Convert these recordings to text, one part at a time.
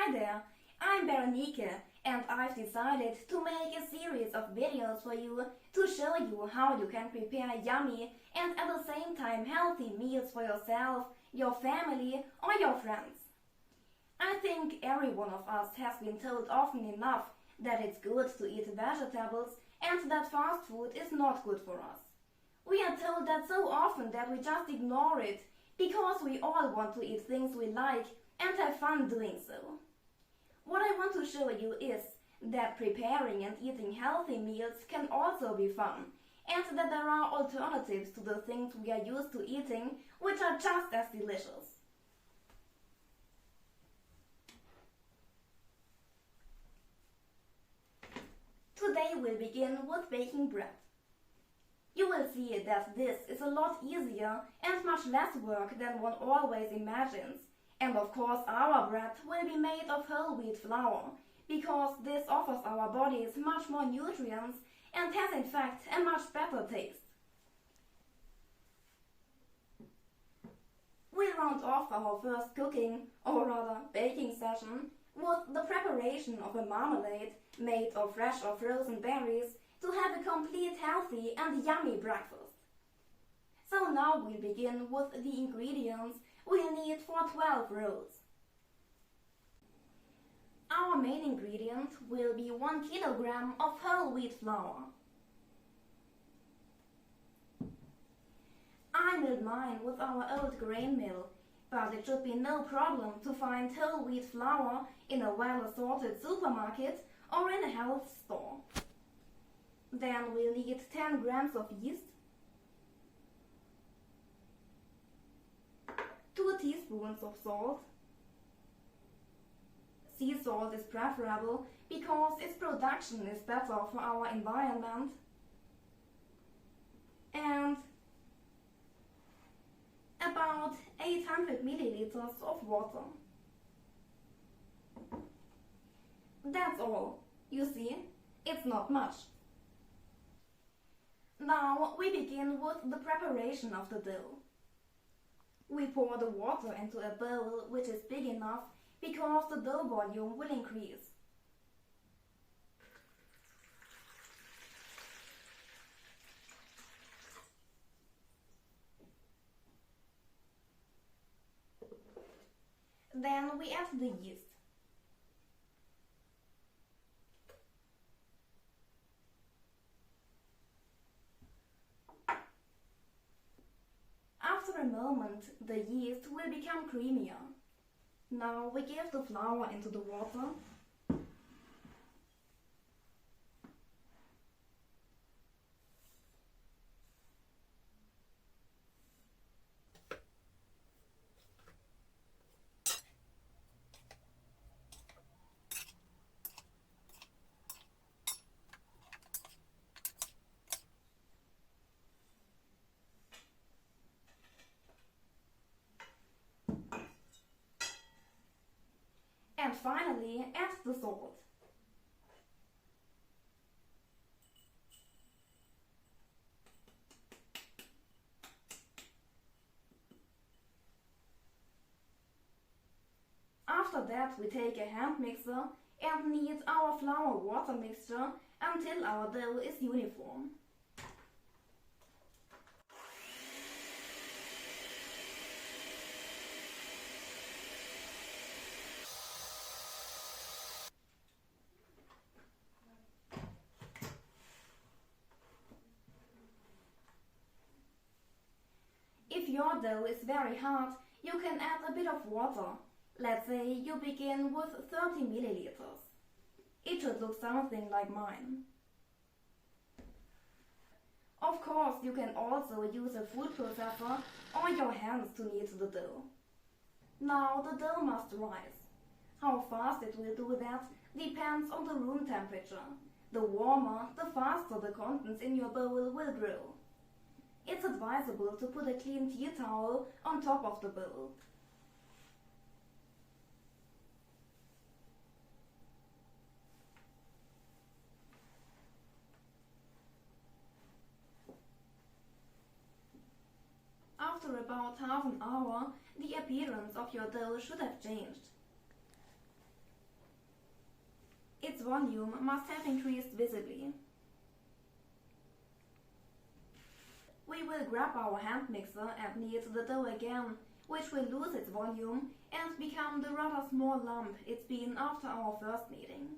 Hi there, I'm Veronica and I've decided to make a series of videos for you to show you how you can prepare yummy and at the same time healthy meals for yourself, your family or your friends. I think every one of us has been told often enough that it's good to eat vegetables and that fast food is not good for us. We are told that so often that we just ignore it because we all want to eat things we like and have fun doing so. What I want to show you is that preparing and eating healthy meals can also be fun, and that there are alternatives to the things we are used to eating which are just as delicious. Today we'll begin with baking bread. You will see that this is a lot easier and much less work than one always imagines. And of course our bread will be made of whole wheat flour, because this offers our bodies much more nutrients and has in fact a much better taste. We'll round off our first cooking, or rather baking session, with the preparation of a marmalade made of fresh or frozen berries to have a complete healthy and yummy breakfast. So now we'll begin with the ingredients we'll need for 12 rolls. Our main ingredient will be 1 kilogram of whole wheat flour. I milled mine with our old grain mill, but it should be no problem to find whole wheat flour in a well-assorted supermarket or in a health store. Then we'll need 10 grams of yeast, 2 teaspoons of salt. Sea salt is preferable because its production is better for our environment. And about 800 milliliters of water. That's all. You see, it's not much. Now we begin with the preparation of the dough. We pour the water into a bowl which is big enough because the dough volume will increase. Then we add the yeast. After a moment, the yeast will become creamier. Now we give the flour into the water. And finally, add the salt. After that, we take a hand mixer and knead our flour-water mixture until our dough is uniform. If your dough is very hard, you can add a bit of water. Let's say you begin with 30 milliliters. It should look something like mine. Of course, you can also use a food processor or your hands to knead the dough. Now the dough must rise. How fast it will do that depends on the room temperature. The warmer, the faster the contents in your bowl will grow. It's advisable to put a clean tea towel on top of the bowl. After about half an hour, the appearance of your dough should have changed. volume must have increased visibly. We will grab our hand mixer and knead the dough again, which will lose its volume and become the rather small lump it's been after our first kneading.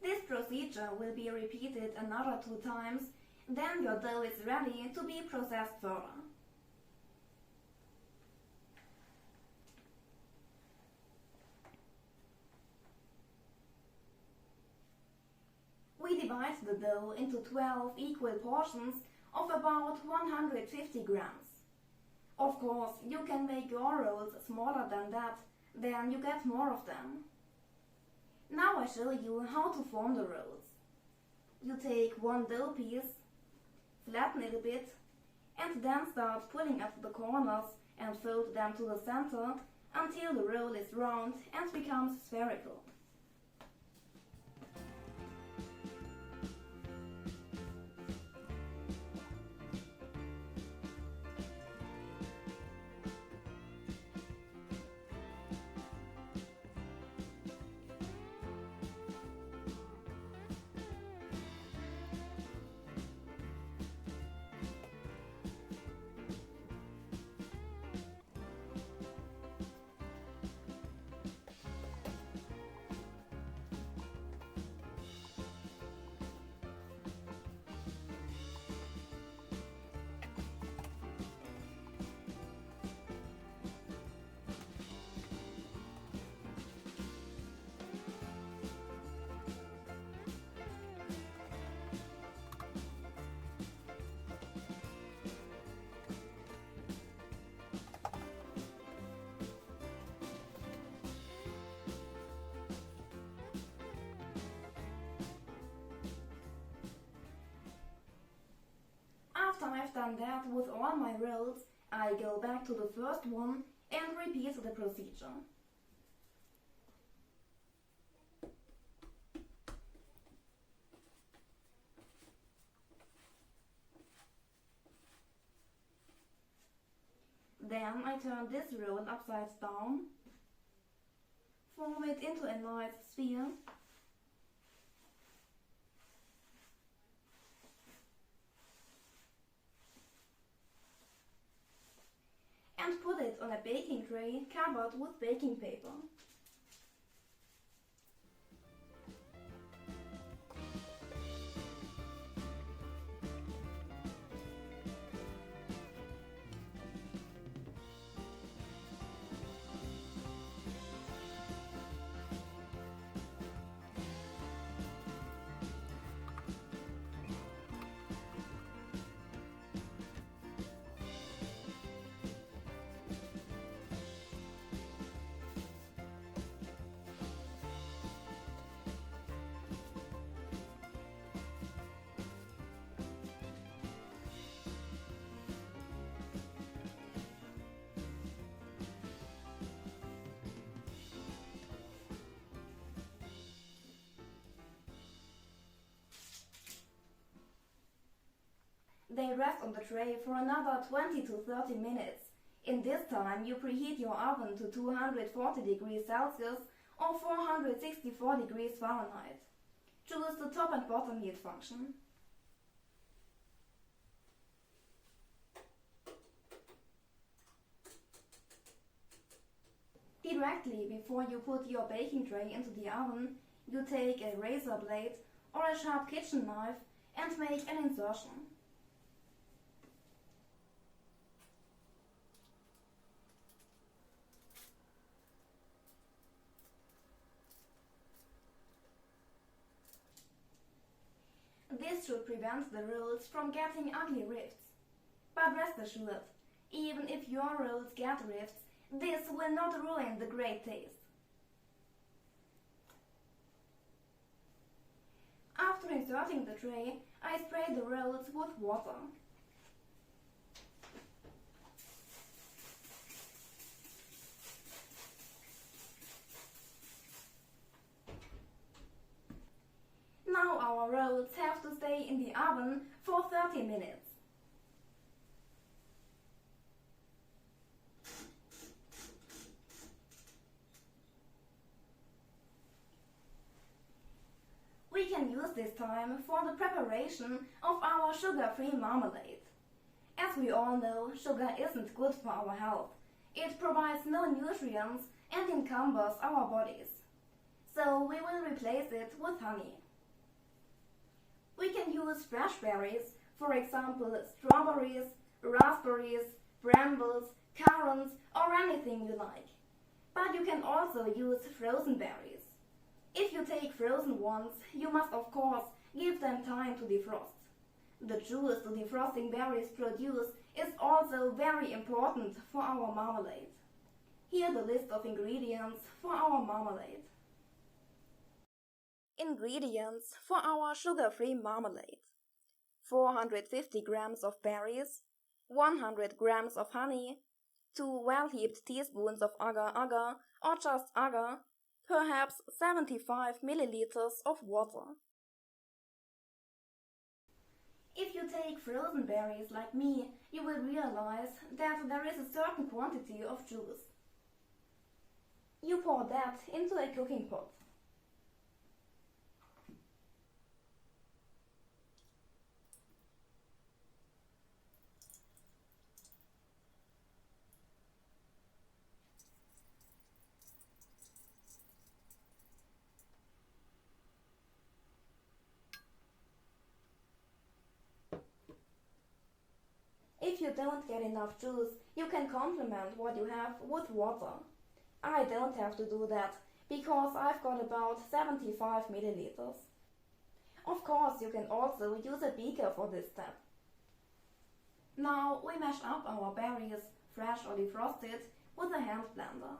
This procedure will be repeated another 2 times, then your dough is ready to be processed further. We divide the dough into 12 equal portions of about 150 grams. Of course, you can make your rolls smaller than that, then you get more of them. Now I show you how to form the rolls. You take one dough piece, flatten it a bit, and then start pulling at the corners and fold them to the center until the roll is round and becomes spherical. After I've done that with all my rolls, I go back to the first one and repeat the procedure. Then I turn this roll upside down, form it into a nice sphere, and put it on a baking tray covered with baking paper. They rest on the tray for another 20 to 30 minutes. In this time, you preheat your oven to 240 degrees Celsius or 464 degrees Fahrenheit. Choose the top and bottom heat function. Directly before you put your baking tray into the oven, you take a razor blade or a sharp kitchen knife and make an insertion. This should prevent the rolls from getting ugly rifts. But rest assured, even if your rolls get rifts, this will not ruin the great taste. After inserting the tray, I spray the rolls with water. Now our rolls have to stay in the oven for 30 minutes. We can use this time for the preparation of our sugar-free marmalade. As we all know, sugar isn't good for our health. It provides no nutrients and encumbers our bodies. So we will replace it with honey. We can use fresh berries, for example strawberries, raspberries, brambles, currants or anything you like. But you can also use frozen berries. If you take frozen ones, you must of course give them time to defrost. The juice the defrosting berries produce is also very important for our marmalade. Here the list of ingredients for our marmalade. Ingredients for our sugar-free marmalade: 450 grams of berries, 100 grams of honey, 2 well-heaped teaspoons of agar-agar or just agar, perhaps 75 milliliters of water. If you take frozen berries like me, you will realize that there is a certain quantity of juice. You pour that into a cooking pot. If you don't get enough juice, you can complement what you have with water. I don't have to do that, because I've got about 75 milliliters. Of course, you can also use a beaker for this step. Now we mash up our berries, fresh or defrosted, with a hand blender.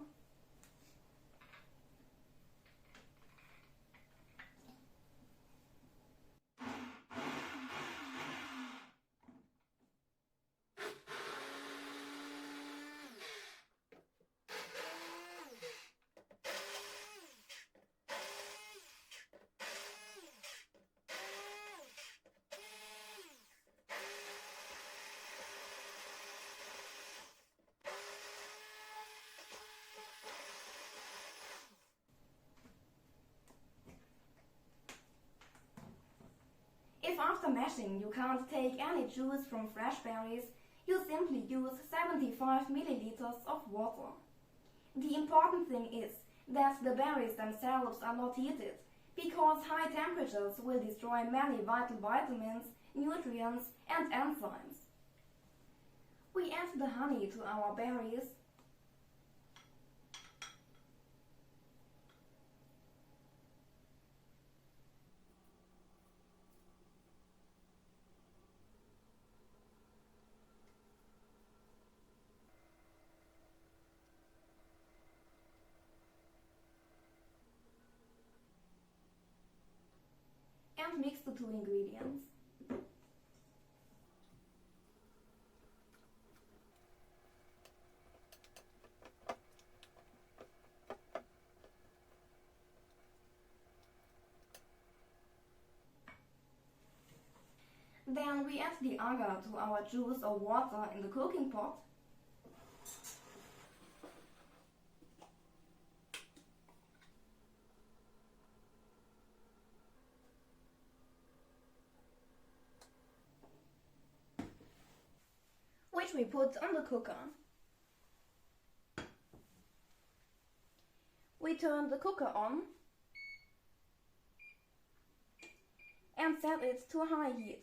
If after mashing you can't take any juice from fresh berries, you simply use 75 milliliters of water. The important thing is that the berries themselves are not heated, because high temperatures will destroy many vital vitamins, nutrients and enzymes. We add the honey to our berries. And mix the two ingredients. Then we add the agar to our juice or water in the cooking pot. Which we put on the cooker. We turn the cooker on and set it to high heat.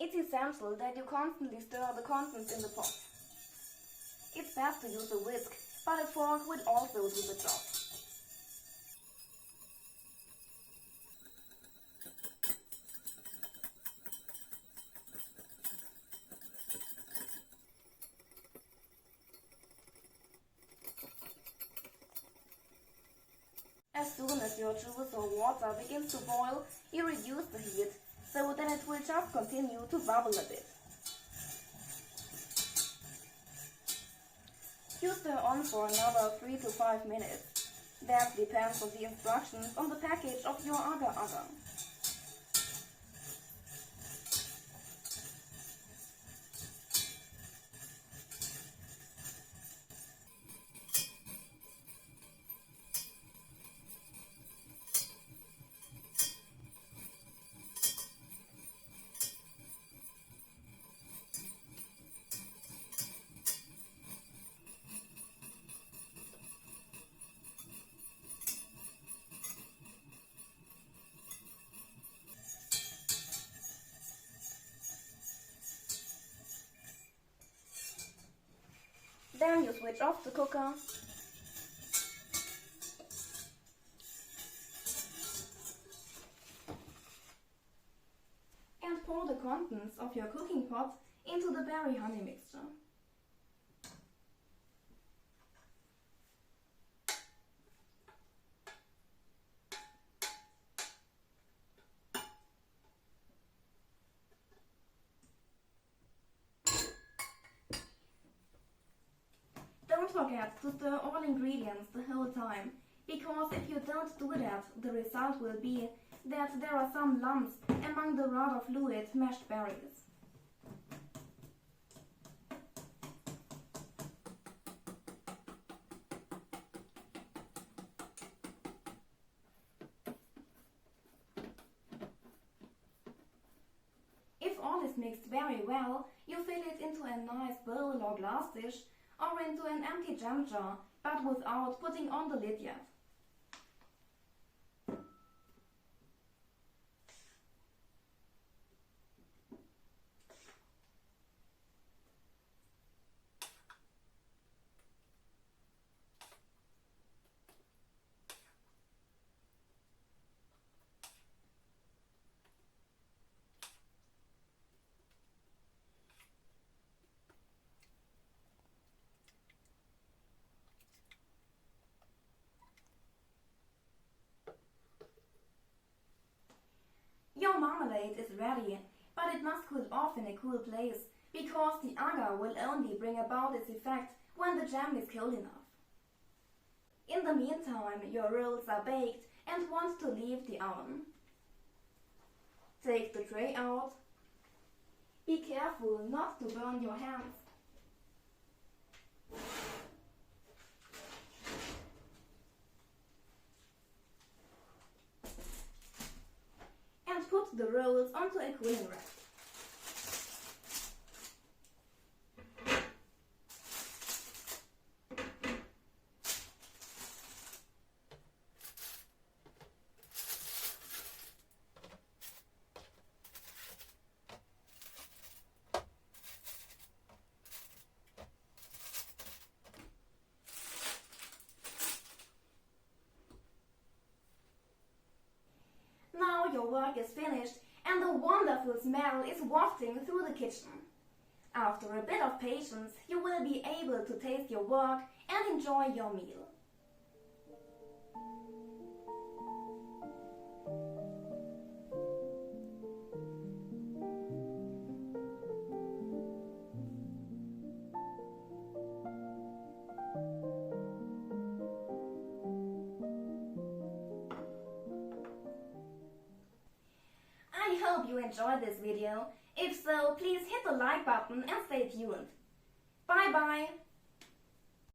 It's essential that you constantly stir the contents in the pot. It's best to use a whisk, but a fork will also do the job. As soon as your juice or water begins to boil, you reduce the heat, so that it will just continue to bubble a bit. You stir on for another 3 to 5 minutes. That depends on the instructions on the package of your agar-agar. Then you switch off the cooker and pour the contents of your cooking pot into the berry honey mixture. Don't forget to stir all ingredients the whole time, because if you don't do that, the result will be that there are some lumps among the rather fluid mashed berries. If all is mixed very well, you fill it into a nice bowl or glass dish or into an empty jam jar, but without putting on the lid yet. Your marmalade is ready, but it must cool off in a cool place, because the agar will only bring about its effect when the jam is cold enough. In the meantime, your rolls are baked and want to leave the oven. Take the tray out. Be careful not to burn your hands. And put the rolls onto a cooling rack. Now your work is finished and the wonderful smell is wafting through the kitchen. After a bit of patience, you will be able to taste your work and enjoy your meal. I hope you enjoyed this video. If so, please hit the like button and stay tuned. Bye bye!